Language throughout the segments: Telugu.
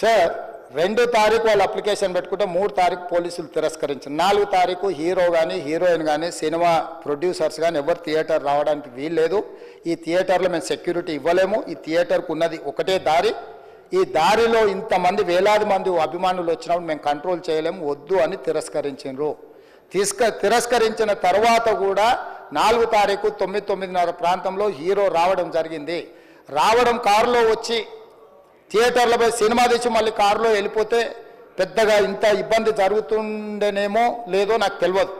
సార్ 2 తారీఖు వాళ్ళు అప్లికేషన్ పెట్టుకుంటే 3 తారీఖు పోలీసులు తిరస్కరించారు. 4 తారీఖు హీరో కానీ హీరోయిన్ కానీ సినిమా ప్రొడ్యూసర్స్ కానీ ఎవరు థియేటర్ రావడానికి వీల్లేదు. ఈ థియేటర్లో మేము సెక్యూరిటీ ఇవ్వలేము. ఈ థియేటర్కు ఉన్నది ఒకటే దారి. ఈ దారిలో ఇంతమంది వేలాది మంది అభిమానులు వచ్చినప్పుడు మేము కంట్రోల్ చేయలేము, వద్దు అని తిరస్కరించారు. తిరస్కరించిన తర్వాత కూడా 4 తారీఖు 9:30 ప్రాంతంలో హీరో రావడం జరిగింది. రావడం కారులో వచ్చి థియేటర్లో పోయి సినిమా తీసి మళ్ళీ కారులో వెళ్ళిపోతే పెద్దగా ఇంత ఇబ్బంది జరుగుతుండేనేమో లేదో నాకు తెలియదు.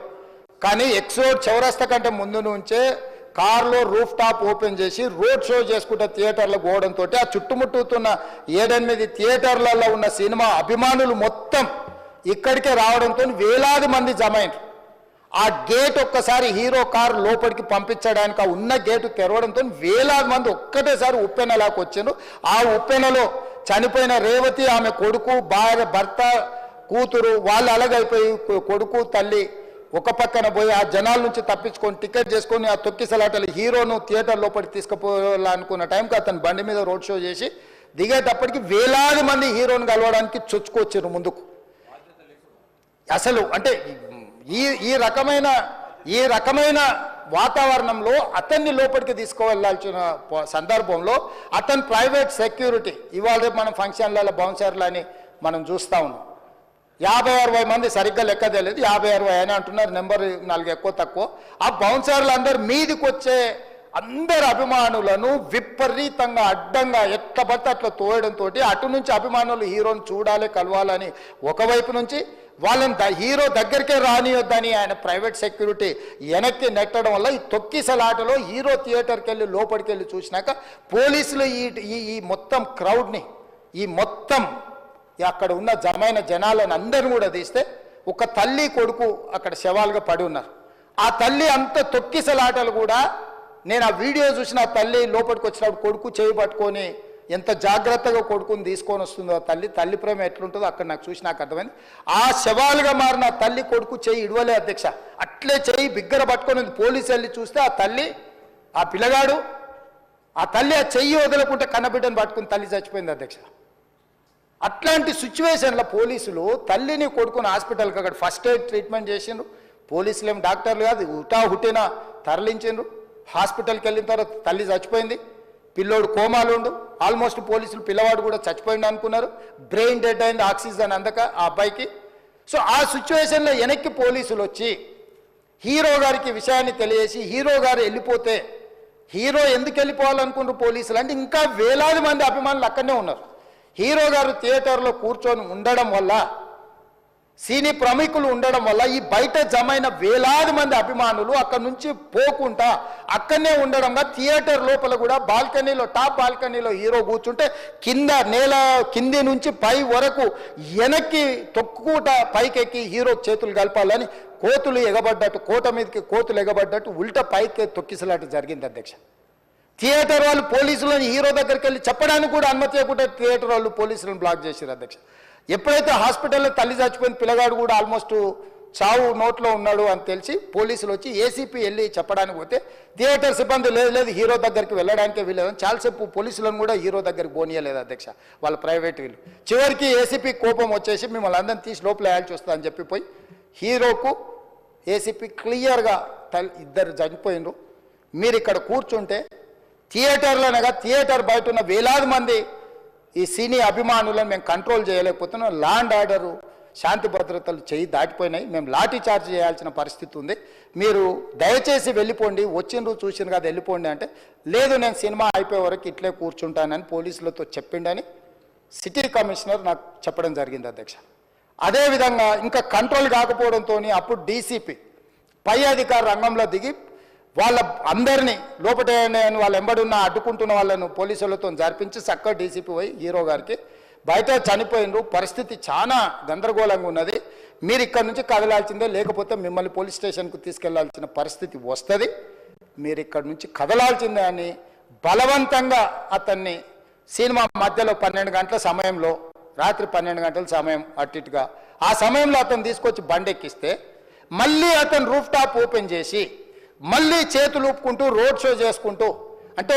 కానీ ఎక్స్ రోడ్ చౌరస్తా కంటే ముందు నుంచే కారులో రూఫ్ టాప్ ఓపెన్ చేసి రోడ్ షో చేసుకుంటే థియేటర్లో పోవడంతో ఆ చుట్టుముట్టుతున్న 7-8 థియేటర్లలో ఉన్న సినిమా అభిమానులు మొత్తం ఇక్కడికే రావడంతో వేలాది మంది జమ అయ్యారు. ఆ గేట్ ఒక్కసారి హీరో కారు లోపలికి పంపించడానికి ఆ ఉన్న గేటు తెరవడంతో వేలాది మంది ఒక్కటేసారి ఉప్పెనలాకి వచ్చారు. ఆ ఉప్పెనలో చనిపోయిన రేవతి, ఆమె కొడుకు, భార్య, భర్త, కూతురు వాళ్ళు అలాగైపోయి కొడుకు తల్లి ఒక పక్కన పోయి ఆ జనాల నుంచి తప్పించుకొని టికెట్ చేసుకొని ఆ తొక్కిసలాటలు హీరోను థియేటర్ లోపలికి తీసుకుపోవాలనుకున్న టైంకి అతను బండి మీద రోడ్ షో చేసి దిగేటప్పటికి వేలాది మంది హీరోను కలవడానికి చొచ్చుకొచ్చారు ముందుకు. అసలు అంటే ఈ రకమైన వాతావరణంలో అతన్ని లోపలికి తీసుకువెళ్ళాల్సిన సందర్భంలో అతను ప్రైవేట్ సెక్యూరిటీ ఇవాళ రేపు మనం ఫంక్షన్లలో బౌన్సర్లు అని మనం చూస్తూ ఉన్నాం. 50-60 మంది సరిగ్గా లెక్క తెలియదు, 50-60 అని అంటున్నారు, నెంబర్ 4 ఎక్కువ తక్కువ. ఆ బౌన్సర్లు అందరు మీదికి వచ్చే అందరు అభిమానులను విపరీతంగా అడ్డంగా ఎట్లా పడితే అట్లా తోయడంతో అటు నుంచి అభిమానులు హీరోని చూడాలి, కలవాలని ఒకవైపు నుంచి వాళ్ళని హీరో దగ్గరికే రానియొద్దని ఆయన ప్రైవేట్ సెక్యూరిటీ వెనక్కి నెట్టడం వల్ల ఈ తొక్కిసలాటలో హీరో థియేటర్కి వెళ్ళి లోపలికి వెళ్ళి చూసినాక పోలీసులు ఈ మొత్తం క్రౌడ్ని ఈ మొత్తం అక్కడ ఉన్న జమైన జనాలను అందరిని కూడా తీస్తే ఒక తల్లి కొడుకు అక్కడ శవాలుగా పడి ఉన్నారు. ఆ తల్లి అంత తొక్కిసలాటలు కూడా నేను ఆ వీడియో చూసిన ఆ తల్లి లోపలికి వచ్చినప్పుడు కొడుకు చేయి పట్టుకొని ఎంత జాగ్రత్తగా కొడుకుని తీసుకొని వస్తుందో తల్లి ప్రేమ ఎట్లుంటుందో అక్కడ నాకు చూసి నాకు అర్థమైంది. ఆ శవాలుగా మారిన తల్లి కొడుకు చేయి ఇడవలే అధ్యక్ష, అట్లే చేయి బిగ్గర పట్టుకొని పోలీసు వెళ్ళి చూస్తే ఆ తల్లి ఆ పిల్లగాడు ఆ తల్లి ఆ చెయ్యి వదలకుంటే కన్నబిడ్డను పట్టుకుని తల్లి చచ్చిపోయింది అధ్యక్ష. అట్లాంటి సిచ్యువేషన్లో పోలీసులు తల్లిని కొడుకుని హాస్పిటల్కి అక్కడ ఫస్ట్ ఎయిడ్ ట్రీట్మెంట్ చేసిండ్రు. పోలీసులు ఏం డాక్టర్లు కాదు, హుటిన తరలించిండ్రు. హాస్పిటల్కి వెళ్ళిన తర్వాత తల్లి చచ్చిపోయింది, పిల్లోడు కోమాలు ఉండు. ఆల్మోస్ట్ పోలీసులు పిల్లవాడు కూడా చచ్చిపోయింది అనుకున్నారు. బ్రెయిన్ డెడ్ అయింది, ఆక్సిజన్ అందక ఆ అబ్బాయికి. సో ఆ సిచ్యువేషన్లో వెనక్కి పోలీసులు వచ్చి హీరో గారికి విషయాన్ని తెలియజేసి హీరో గారు వెళ్ళిపోతే హీరో ఎందుకు వెళ్ళిపోవాలనుకున్నారు పోలీసులు అంటే ఇంకా వేలాది మంది అభిమానులు అక్కడనే ఉన్నారు. హీరో గారు థియేటర్లో కూర్చొని ఉండడం వల్ల సినీ ప్రముఖులు ఉండడం వల్ల ఈ బయట జమైన వేలాది మంది అభిమానులు అక్కడి నుంచి పోకుండా అక్కడనే ఉండడం వల్ల థియేటర్ లోపల కూడా బాల్కనీలో టాప్ బాల్కనీలో హీరో కూర్చుంటే కింది నుంచి పై వరకు వెనక్కి తొక్కుట పైకెక్కి హీరో చేతులు కలపాలని కోతులు ఎగబడ్డట్టు కోట మీదకి కోతులు ఎగబడ్డట్టు ఉల్టా పైకి తొక్కిసలాట జరిగింది అధ్యక్ష. థియేటర్ వాళ్ళు పోలీసులను హీరో దగ్గరికి వెళ్ళి చెప్పడానికి కూడా అనుమతి ఇవ్వకుండా థియేటర్ వాళ్ళు పోలీసులను బ్లాక్ చేశారు అధ్యక్ష. ఎప్పుడైతే హాస్పిటల్లో తల్లి చచ్చిపోయిన పిల్లగాడు కూడా ఆల్మోస్ట్ చావు నోట్లో ఉన్నాడు అని తెలిసి పోలీసులు వచ్చి ఏసీపీ వెళ్ళి చెప్పడానికి పోతే థియేటర్ సిబ్బంది లేదు హీరో దగ్గరికి వెళ్ళడానికే వీళ్ళేదని చాలాసేపు పోలీసులను కూడా హీరో దగ్గరికి పోనీయలేదు అధ్యక్ష వాళ్ళ ప్రైవేట్ వీళ్ళు. చివరికి ఏసీపీ కోపం వచ్చేసి మిమ్మల్ని అందరిని తీసి లోపల వేయాల్సి వస్తుందని చెప్పిపోయి హీరోకు ఏసీపీ క్లియర్గా ఇద్దరు చనిపోయినరు, మీరు ఇక్కడ కూర్చుంటే థియేటర్లోనగా థియేటర్ బయట ఉన్న వేలాది మంది ఈ సినీ అభిమానులను మేము కంట్రోల్ చేయలేకపోతున్నాం, ల్యాండ్ ఆర్డరు శాంతి భద్రతలు చేయి దాటిపోయినాయి, మేము లాఠీ చార్జ్ చేయాల్సిన పరిస్థితి ఉంది, మీరు దయచేసి వెళ్ళిపోండి, వచ్చిండ్రు చూసిన కదా వెళ్ళిపోండి అంటే లేదు నేను సినిమా అయిపోయే వరకు ఇట్లే కూర్చుంటానని పోలీసులతో చెప్పిండని సిటీ కమిషనర్ నాకు చెప్పడం జరిగింది అధ్యక్ష. అదేవిధంగా ఇంకా కంట్రోల్ కాకపోవడంతో అప్పుడు డీసీపీ పై అధికారి రంగంలో దిగి వాళ్ళ అందరినీ లోపల వాళ్ళ ఎంబడున్న అడ్డుకుంటున్న వాళ్ళను పోలీసులతో జరిపించి చక్కగా డీసీపీ పోయి హీరో గారికి బయట చనిపోయినరు, పరిస్థితి చాలా గందరగోళంగా ఉన్నది, మీరు ఇక్కడ నుంచి కదలాల్సిందే లేకపోతే మిమ్మల్ని పోలీస్ స్టేషన్కు తీసుకెళ్లాల్సిన పరిస్థితి వస్తుంది, మీరు ఇక్కడ నుంచి కదలాల్సిందే అని బలవంతంగా అతన్ని సినిమా మధ్యలో 12 గంటల సమయంలో రాత్రి 12 గంటల సమయం అట్టిట్టుగా ఆ సమయంలో అతను తీసుకొచ్చి బండెక్కిస్తే మళ్ళీ అతను రూఫ్ టాప్ ఓపెన్ చేసి మళ్ళీ చేతులు ఊపుకుంటూ రోడ్ షో చేసుకుంటూ అంటే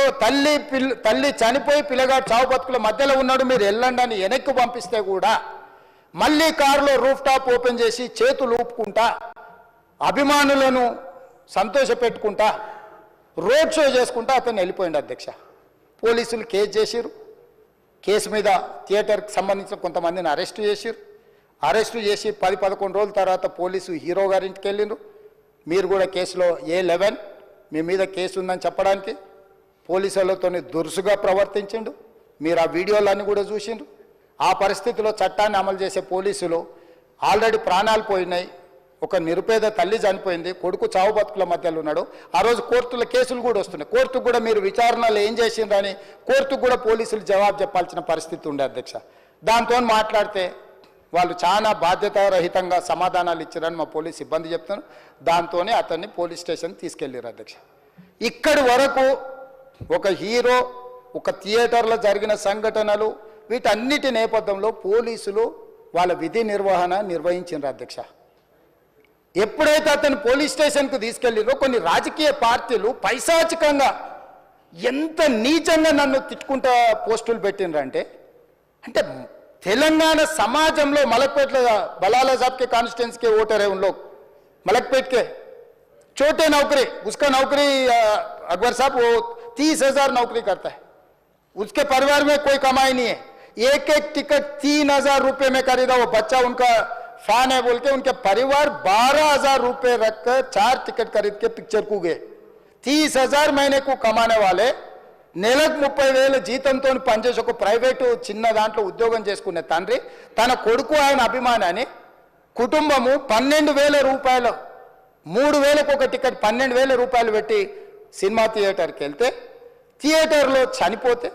తల్లి చనిపోయి పిల్లగాడు చావు బతుకుల మధ్యలో ఉన్నాడు, మీరు వెళ్ళండి అని వెనక్కి పంపిస్తే కూడా మళ్ళీ కారులో రూఫ్ టాప్ ఓపెన్ చేసి చేతులు ఊపుకుంటా అభిమానులను సంతోషపెట్టుకుంటా రోడ్ షో చేసుకుంటా అతను వెళ్ళిపోయింది అధ్యక్ష. పోలీసులు కేసు చేసిరు. కేసు మీద థియేటర్కి సంబంధించిన కొంతమందిని అరెస్టు చేసిరు. అరెస్టు చేసి 10-11 రోజుల తర్వాత పోలీసు హీరో గారింటికి వెళ్ళిండ్రు. మీరు కూడా కేసులో A11 మీ మీద కేసు ఉందని చెప్పడానికి పోలీసులతో దురుసుగా ప్రవర్తించిండు. మీరు ఆ వీడియోలన్నీ కూడా చూసిండ్రు. ఆ పరిస్థితిలో చట్టాన్ని అమలు చేసే పోలీసులు ఆల్రెడీ ప్రాణాలు పోయినాయి. ఒక నిరుపేద తల్లి చనిపోయింది, కొడుకు చావు బతుకుల మధ్యలో ఉన్నాడు. ఆ రోజు కోర్టుల కేసులు కూడా వస్తున్నాయి. కోర్టుకు కూడా మీరు విచారణలో ఏం చేసిండ్రని కోర్టుకు కూడా పోలీసులు జవాబు చెప్పాల్సిన పరిస్థితి ఉండే అధ్యక్ష. దాంతో మాట్లాడితే వాళ్ళు చాలా బాధ్యతారహితంగా సమాధానాలు ఇచ్చారని మా పోలీస్ సిబ్బంది చెప్తున్నారు. దాంతోనే అతన్ని పోలీస్ స్టేషన్ తీసుకెళ్ళారు అధ్యక్ష. ఇక్కడి వరకు ఒక హీరో, ఒక థియేటర్లో జరిగిన సంఘటనలు, వీటన్నిటి నేపథ్యంలో పోలీసులు వాళ్ళ విధి నిర్వహణ నిర్వహించారు అధ్యక్ష. ఎప్పుడైతే అతను పోలీస్ స్టేషన్కు తీసుకెళ్ళిరో కొన్ని రాజకీయ పార్టీలు పైశాచికంగా ఎంత నీచంగా నన్ను తిట్టుకుంటా పోస్టులు పెట్టినరంటే, అంటే तेलंगाना समाजम लो मलकपेट बलाला साहब के कॉन्स्टिट्यूंस के वोटर है उन लोग मलकपेट के छोटे नौकरी उसका नौकरी अकबर साहब वो 30,000 नौकरी करता है उसके परिवार में कोई कमाई नहीं है एक एक टिकट 3,000 रुपए में खरीदा वो बच्चा उनका फैन है बोल के उनके परिवार 12,000 रुपए रखकर 4 टिकट खरीद के पिक्चर को गए 30,000 महीने को कमाने वाले నెలకు 30,000 జీతంతో పనిచేసి ఒక ప్రైవేటు చిన్న దాంట్లో ఉద్యోగం చేసుకునే తండ్రి తన కొడుకు ఆయన అభిమానాన్ని కుటుంబము 12,000 రూపాయలు 3,000కు ఒక టికెట్ 12,000 రూపాయలు పెట్టి సినిమా థియేటర్కి వెళ్తే థియేటర్లో చనిపోతే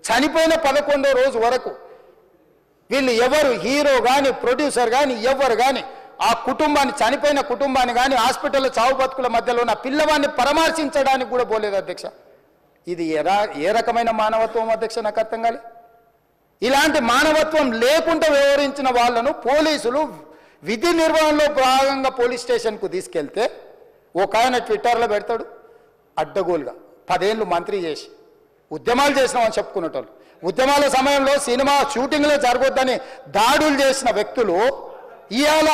చనిపోయిన 11వ రోజు వరకు వీళ్ళు ఎవరు హీరో కానీ ప్రొడ్యూసర్ కానీ ఎవరు కానీ ఆ కుటుంబాన్ని చనిపోయిన కుటుంబాన్ని కానీ హాస్పిటల్లో చావు బతుకుల మధ్యలో ఉన్న పిల్లవాడిని పరామర్శించడానికి కూడా పోలేదు అధ్యక్ష. ఇది ఏ రకమైన మానవత్వం అధ్యక్ష నాకు అర్థం కాలే. ఇలాంటి మానవత్వం లేకుండా వ్యవహరించిన వాళ్ళను పోలీసులు విధి నిర్వహణలో భాగంగా పోలీస్ స్టేషన్కు తీసుకెళ్తే ఒక ఆయన ట్విట్టర్లో పెడతాడు అడ్డగోలుగా 10 ఏళ్ళు మంత్రి చేసి ఉద్యమాలు చేసినామని చెప్పుకునేటోళ్ళు ఉద్యమాల సమయంలో సినిమా షూటింగ్లో జరగొద్దని దాడులు చేసిన వ్యక్తులు ఇవాళ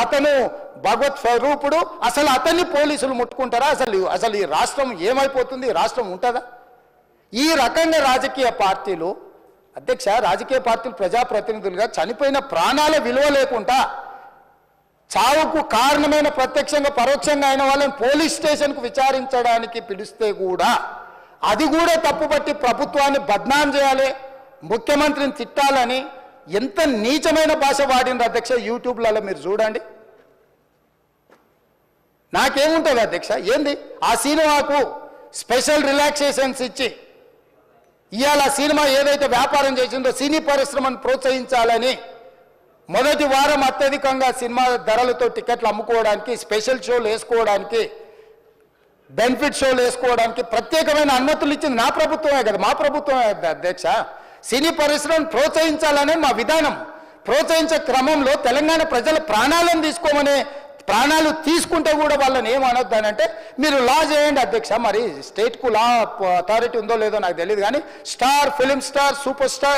అతను భగవత్ స్వరూపుడు అసలు అతన్ని పోలీసులు ముట్టుకుంటారా? అసలు ఈ రాష్ట్రం ఏమైపోతుంది? రాష్ట్రం ఉంటుందా? ఈ రకంగా రాజకీయ పార్టీలు అధ్యక్ష రాజకీయ పార్టీలు ప్రజాప్రతినిధులుగా చనిపోయిన ప్రాణాల విలువ లేకుండా చావుకు కారణమైన ప్రత్యక్షంగా పరోక్షంగా అయిన వాళ్ళని పోలీస్ స్టేషన్కు విచారించడానికి పిలిస్తే కూడా అది కూడా తప్పుపట్టి ప్రభుత్వాన్ని బద్నాం చేయాలి ముఖ్యమంత్రిని తిట్టాలని ఎంత నీచమైన భాష వాడింది అధ్యక్ష. యూట్యూబ్లలో మీరు చూడండి. నాకేముంటుంది అధ్యక్ష ఏంది ఆ సినిమాకు స్పెషల్ రిలాక్సేషన్స్ ఇచ్చి ఇవాళ సినిమా ఏదైతే వ్యాపారం చేసిందో సినీ పరిశ్రమను ప్రోత్సహించాలని మొదటి వారం అత్యధికంగా సినిమా ధరలతో టికెట్లు అమ్ముకోవడానికి స్పెషల్ షోలు వేసుకోవడానికి బెనిఫిట్ షోలు వేసుకోవడానికి ప్రత్యేకమైన అనుమతులు ఇచ్చింది నా ప్రభుత్వమే కదా మా ప్రభుత్వమే అధ్యక్ష. సినీ పరిశ్రమను ప్రోత్సహించాలనే మా విధానం. ప్రోత్సహించే క్రమంలో తెలంగాణ ప్రజల ప్రాణాలను తీసుకోమనే ప్రాణాలు తీసుకుంటే కూడా వాళ్ళని ఏమనొద్దు అని అంటే మీరు లా చేయండి అధ్యక్ష. మరి స్టేట్కు లా అథారిటీ ఉందో లేదో నాకు తెలియదు కానీ star film star super star